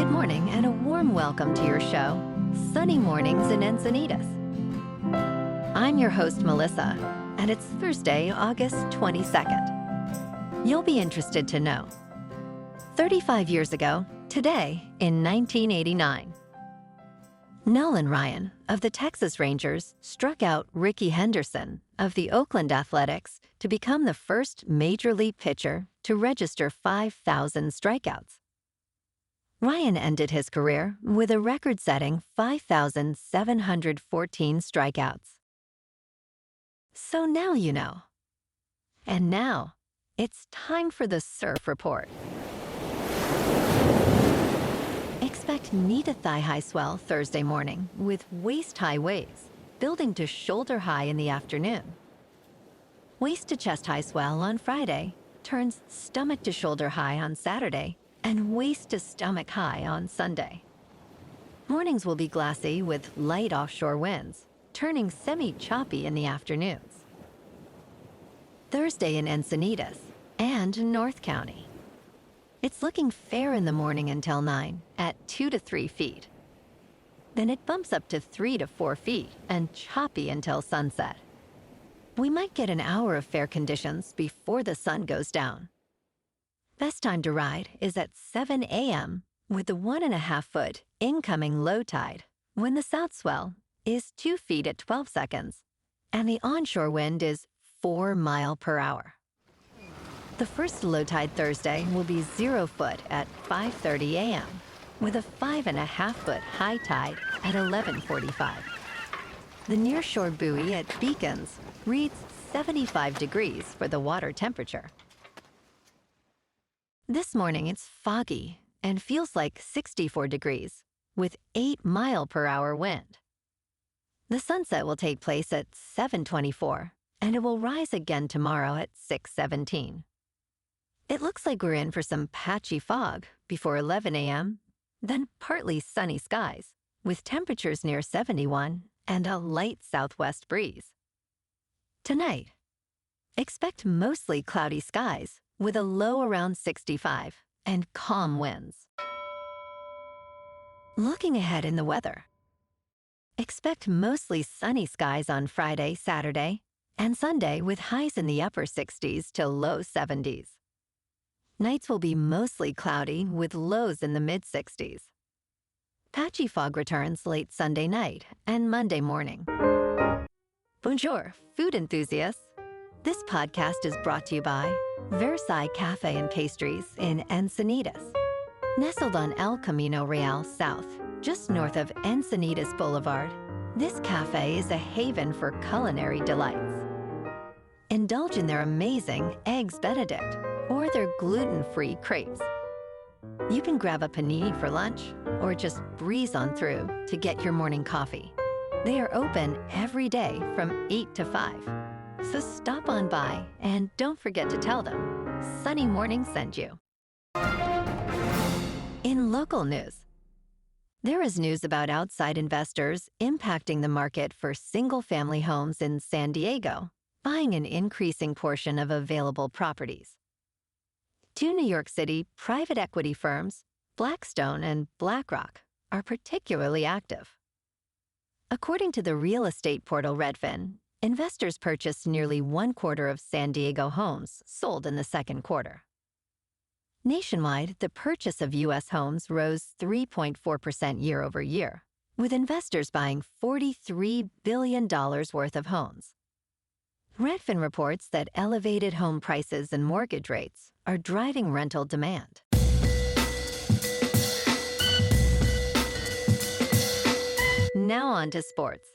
Good morning and a warm welcome to your show, Sunny Mornings in Encinitas. I'm your host, Melissa, and it's Thursday, August 22nd. You'll be interested to know. 35 years ago, today, in 1989, Nolan Ryan of the Texas Rangers struck out Rickey Henderson of the Oakland Athletics to become the first major league pitcher to register 5,000 strikeouts. Ryan ended his career with a record-setting 5,714 strikeouts. So now you know. And now, it's time for the Surf Report. Expect knee to thigh-high swell Thursday morning with waist-high waves, building to shoulder-high in the afternoon. Waist to chest-high swell on Friday turns stomach to shoulder-high on Saturday, and waist to stomach high on Sunday. Mornings will be glassy with light offshore winds, turning semi-choppy in the afternoons. Thursday in Encinitas and North County. It's looking fair in the morning until 9 at 2 to 3 feet. Then it bumps up to 3 to 4 feet and choppy until sunset. We might get an hour of fair conditions before the sun goes down. Best time to ride is at 7 a.m. with the 1.5-foot incoming low tide when the south swell is 2 feet at 12 seconds and the onshore wind is 4 miles per hour. The first low tide Thursday will be 0 foot at 5:30 a.m. with a 5.5-foot high tide at 11:45. The nearshore buoy at Beacons reads 75 degrees for the water temperature. This morning it's foggy and feels like 64 degrees with 8 mile per hour wind. The sunset will take place at 7:24 and it will rise again tomorrow at 6:17. It looks like we're in for some patchy fog before 11 a.m., then partly sunny skies with temperatures near 71 and a light southwest breeze. Tonight, expect mostly cloudy skies with a low around 65 and calm winds. Looking ahead in the weather. Expect mostly sunny skies on Friday, Saturday, and Sunday with highs in the upper 60s to low 70s. Nights will be mostly cloudy with lows in the mid-60s. Patchy fog returns late Sunday night and Monday morning. Bonjour, food enthusiasts. This podcast is brought to you by Versailles Cafe and Pastries in Encinitas. Nestled on El Camino Real South, just north of Encinitas Boulevard, this cafe is a haven for culinary delights. Indulge in their amazing Eggs Benedict or their gluten-free crepes. You can grab a panini for lunch or just breeze on through to get your morning coffee. They are open every day from 8 to 5. So stop on by and don't forget to tell them Sunny Morning sent you. In local news, there is news about outside investors impacting the market for single-family homes in San Diego, buying an increasing portion of available properties. 2 New York City private equity firms, Blackstone and BlackRock, are particularly active. According to the real estate portal Redfin, investors purchased nearly 1/4 of San Diego homes sold in the second quarter. Nationwide, the purchase of U.S. homes rose 3.4% year over year, with investors buying $43 billion worth of homes. Redfin reports that elevated home prices and mortgage rates are driving rental demand. Now on to sports.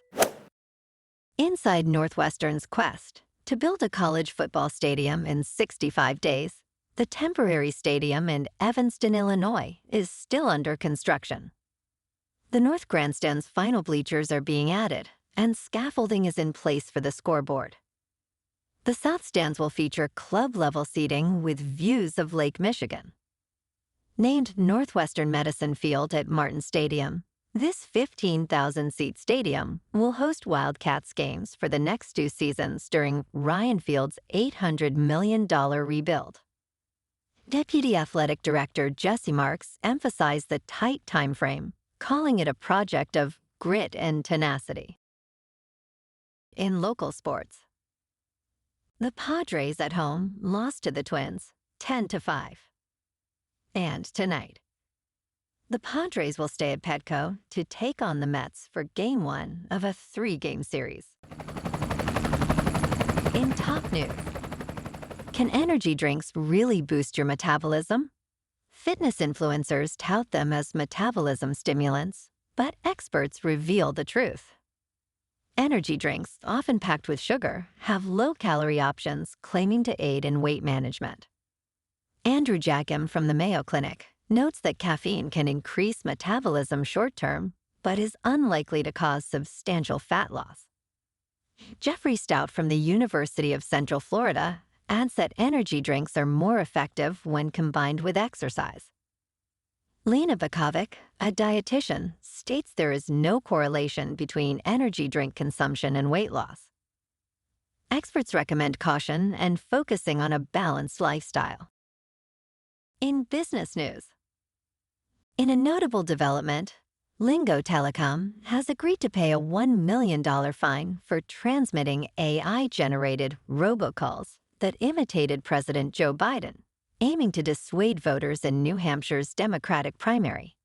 Inside Northwestern's quest to build a college football stadium in 65 days, the temporary stadium in Evanston, Illinois, is still under construction. The North Grandstand's final bleachers are being added, and scaffolding is in place for the scoreboard. The South Stands will feature club-level seating with views of Lake Michigan. Named Northwestern Medicine Field at Martin Stadium, this 15,000-seat stadium will host Wildcats games for the next 2 seasons during Ryan Field's $800 million rebuild. Deputy Athletic Director Jesse Marks emphasized the tight time frame, calling it a project of grit and tenacity. In local sports, the Padres at home lost to the Twins 10-5. And tonight, the Padres will stay at Petco to take on the Mets for Game 1 of a 3-game series. In top news, can energy drinks really boost your metabolism? Fitness influencers tout them as metabolism stimulants, but experts reveal the truth. Energy drinks, often packed with sugar, have low-calorie options claiming to aid in weight management. Andrew Jackham from the Mayo Clinic notes that caffeine can increase metabolism short-term, but is unlikely to cause substantial fat loss. Jeffrey Stout from the University of Central Florida adds that energy drinks are more effective when combined with exercise. Lena Bakovic, a dietitian, states there is no correlation between energy drink consumption and weight loss. Experts recommend caution and focusing on a balanced lifestyle. In business news, in a notable development, Lingo Telecom has agreed to pay a $1 million fine for transmitting AI-generated robocalls that imitated President Joe Biden, aiming to dissuade voters in New Hampshire's Democratic primary.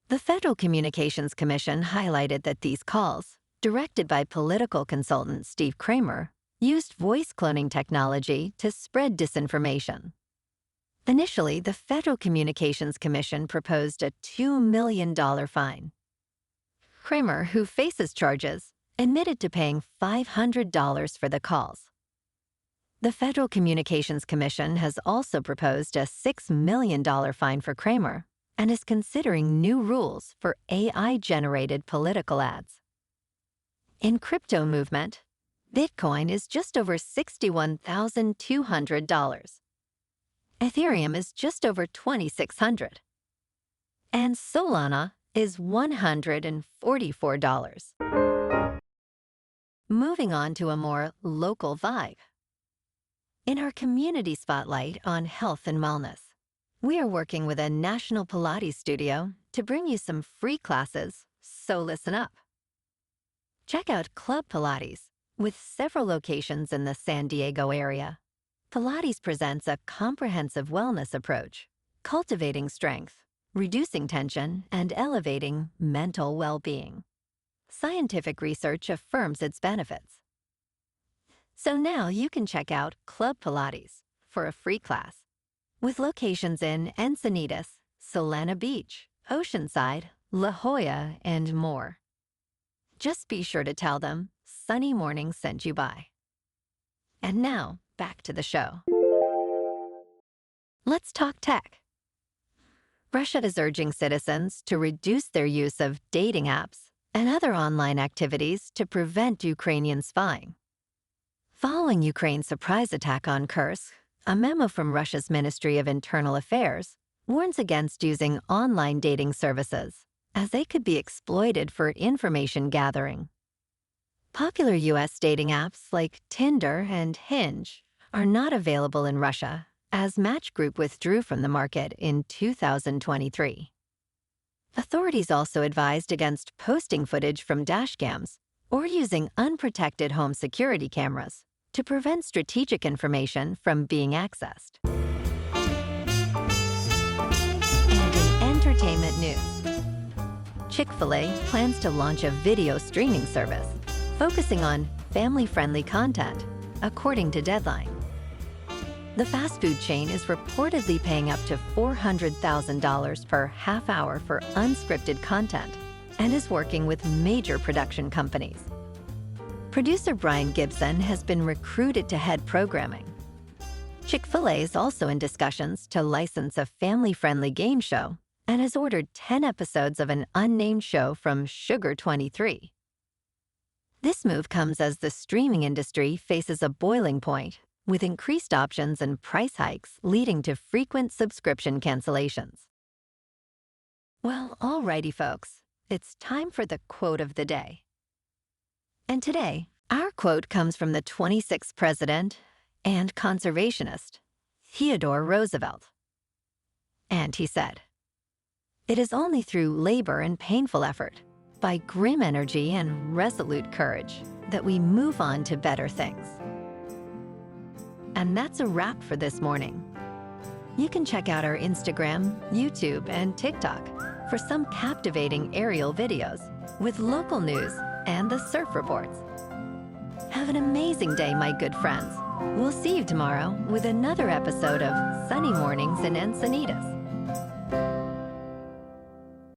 The Federal Communications Commission highlighted that these calls, directed by political consultant Steve Kramer, used voice cloning technology to spread disinformation. Initially, the Federal Communications Commission proposed a $2 million fine. Kramer, who faces charges, admitted to paying $500 for the calls. The Federal Communications Commission has also proposed a $6 million fine for Kramer and is considering new rules for AI-generated political ads. In crypto movement, Bitcoin is just over $61,200. Ethereum is just over $2,600. And Solana is $144. Moving on to a more local vibe. In our community spotlight on health and wellness, we are working with a national Pilates studio to bring you some free classes, so listen up. Check out Club Pilates, with several locations in the San Diego area. Pilates presents a comprehensive wellness approach, cultivating strength, reducing tension, and elevating mental well-being. Scientific research affirms its benefits. So now you can check out Club Pilates for a free class, with locations in Encinitas, Solana Beach, Oceanside, La Jolla, and more. Just be sure to tell them Sunny Morning sent you by. And now, back to the show. Let's talk tech. Russia is urging citizens to reduce their use of dating apps and other online activities to prevent Ukrainian spying. Following Ukraine's surprise attack on Kursk, a memo from Russia's Ministry of Internal Affairs warns against using online dating services, as they could be exploited for information gathering. Popular U.S. dating apps like Tinder and Hinge are not available in Russia, as Match Group withdrew from the market in 2023. Authorities also advised against posting footage from dashcams or using unprotected home security cameras to prevent strategic information from being accessed. And in entertainment news, Chick-fil-A plans to launch a video streaming service focusing on family-friendly content, according to Deadline. The fast food chain is reportedly paying up to $400,000 per half hour for unscripted content and is working with major production companies. Producer Brian Gibson has been recruited to head programming. Chick-fil-A is also in discussions to license a family-friendly game show and has ordered 10 episodes of an unnamed show from Sugar 23. This move comes as the streaming industry faces a boiling point, with increased options and price hikes leading to frequent subscription cancellations. Well, alrighty, folks, it's time for the quote of the day. And today, our quote comes from the 26th president and conservationist, Theodore Roosevelt. And he said, "It is only through labor and painful effort, by grim energy and resolute courage, that we move on to better things." And that's a wrap for this morning. You can check out our Instagram, YouTube, and TikTok for some captivating aerial videos with local news and the surf reports. Have an amazing day, my good friends. We'll see you tomorrow with another episode of Sunny Mornings in Encinitas.